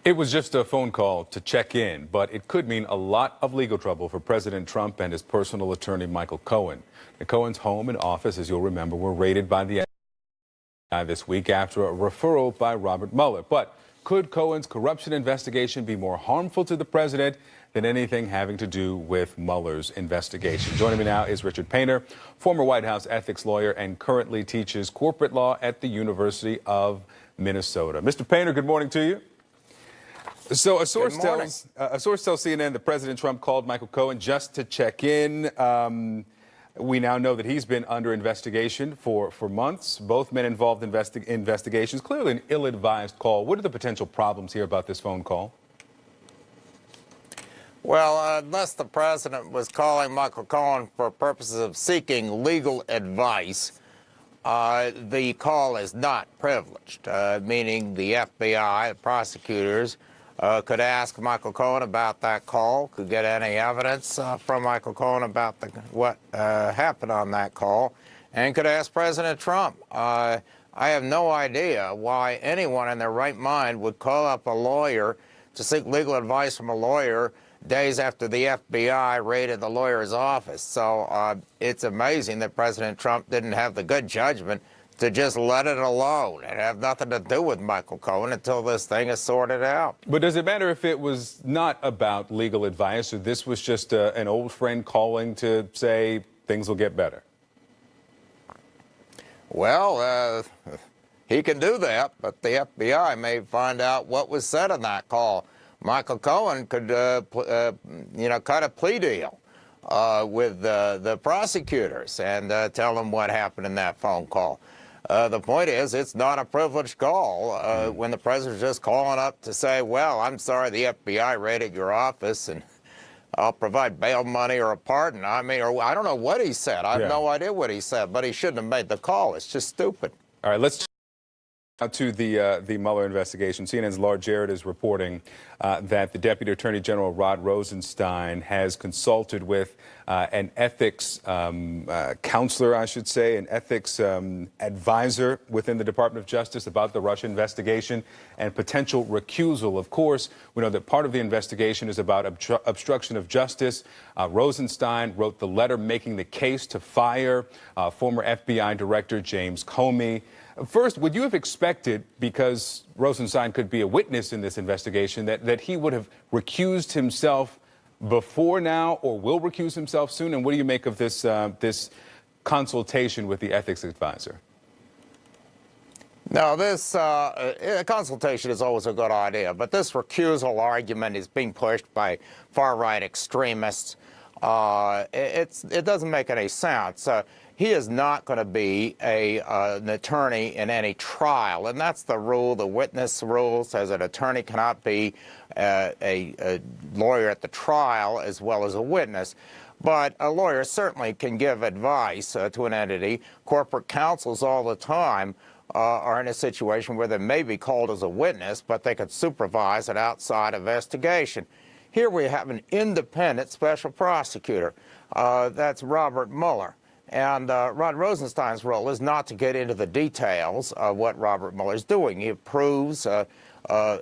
It was just a phone call to check in, but it could mean a lot of legal trouble for President Trump and his personal attorney, Michael Cohen. The Cohen's home and office, as you'll remember, were raided by the FBI this week after a referral by Robert Mueller. But could Cohen's corruption investigation be more harmful to the president than anything having to do with Mueller's investigation? Joining me now is Richard Painter, former White House ethics lawyer and currently teaches corporate law at the University of Minnesota. Mr. Painter, good morning to you. So a source tells CNN that President Trump called Michael Cohen just to check in. We now know that he's been under investigation for months. Both men involved in investigations. Clearly an ill-advised call. What are the potential problems here about this phone call? Well, unless the president was calling Michael Cohen for purposes of seeking legal advice, the call is not privileged, meaning the FBI, the prosecutors, could ask Michael Cohen about that call, could get any evidence from Michael Cohen about what happened on that call, and could ask President Trump. I have no idea why anyone in their right mind would call up a lawyer to seek legal advice from a lawyer days after the FBI raided the lawyer's office. So it's amazing that President Trump didn't have the good judgment to just let it alone and have nothing to do with Michael Cohen until this thing is sorted out. But does it matter if it was not about legal advice or this was just an old friend calling to say things will get better? Well, he can do that, but the FBI may find out what was said in that call. Michael Cohen could, cut a plea deal with the prosecutors and tell them what happened in that phone call. The point is, it's not a privileged call when the president's just calling up to say, well, I'm sorry the FBI raided your office and I'll provide bail money or a pardon. I mean, or I don't know what he said. I have no idea what he said, but he shouldn't have made the call. It's just stupid. All right, let's now to the Mueller investigation. CNN's Laura Jarrett is reporting that the Deputy Attorney General Rod Rosenstein has consulted with an ethics counselor, I should say, an ethics advisor within the Department of Justice about the Russia investigation and potential recusal. Of course, we know that part of the investigation is about obstruction of justice. Rosenstein wrote the letter making the case to fire former FBI Director James Comey. First, would you have expected, because Rosenstein could be a witness in this investigation, that he would have recused himself before now or will recuse himself soon? And what do you make of this consultation with the ethics advisor? No, this consultation is always a good idea, but this recusal argument is being pushed by far-right extremists. It doesn't make any sense. He is not going to be an attorney in any trial, and that's the rule. The witness rule says an attorney cannot be a lawyer at the trial as well as a witness. But a lawyer certainly can give advice to an entity. Corporate counsels all the time are in a situation where they may be called as a witness, but they could supervise an outside investigation. Here we have an independent special prosecutor. That's Robert Mueller. And Rod Rosenstein's role is not to get into the details of what Robert Mueller is doing. He approves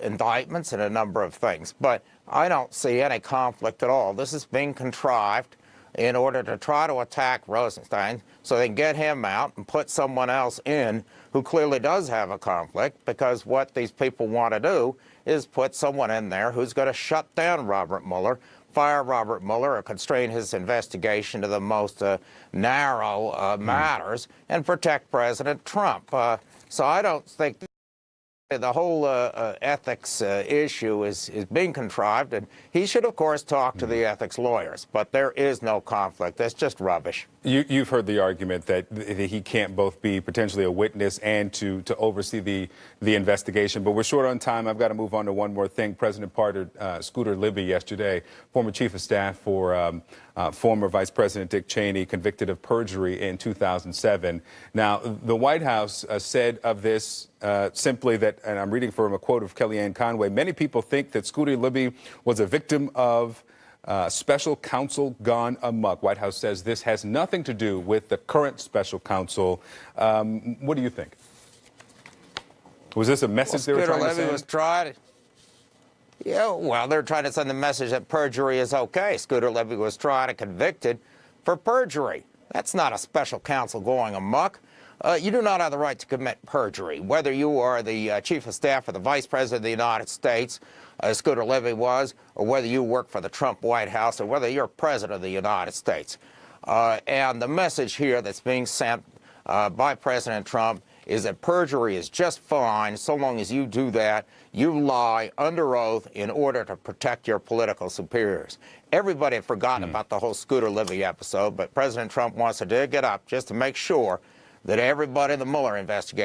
indictments and a number of things. But I don't see any conflict at all. This is being contrived in order to try to attack Rosenstein so they can get him out and put someone else in who clearly does have a conflict, because what these people want to do is put someone in there who's going to shut down Robert Mueller, fire Robert Mueller, or constrain his investigation to the most narrow matters, and protect President Trump. So I don't think the whole ethics issue is being contrived, and he should, of course, talk to the ethics lawyers. But there is no conflict. That's just rubbish. You've heard the argument that he can't both be potentially a witness and to oversee the investigation. But we're short on time. I've got to move on to one more thing. President pardoned Scooter Libby yesterday, former chief of staff for former Vice President Dick Cheney, convicted of perjury in 2007. Now, the White House said of this simply that, and I'm reading from a quote of Kellyanne Conway, many people think that Scooter Libby was a victim of special counsel gone amok. White House says this has nothing to do with the current special counsel. What do you think? Was this a message they were trying to send? Was tried. Yeah, well, they're trying to send the message that perjury is okay. Scooter Libby was tried and convicted for perjury. That's not a special counsel going amok. You do not have the right to commit perjury, whether you are the chief of staff or the vice president of the United States, as Scooter Libby was, or whether you work for the Trump White House, or whether you're president of the United States. And the message here that's being sent by President Trump is that perjury is just fine so long as you do that. You lie under oath in order to protect your political superiors. Everybody had forgotten about the whole Scooter Libby episode, but President Trump wants to dig it up just to make sure that everybody in the Mueller investigation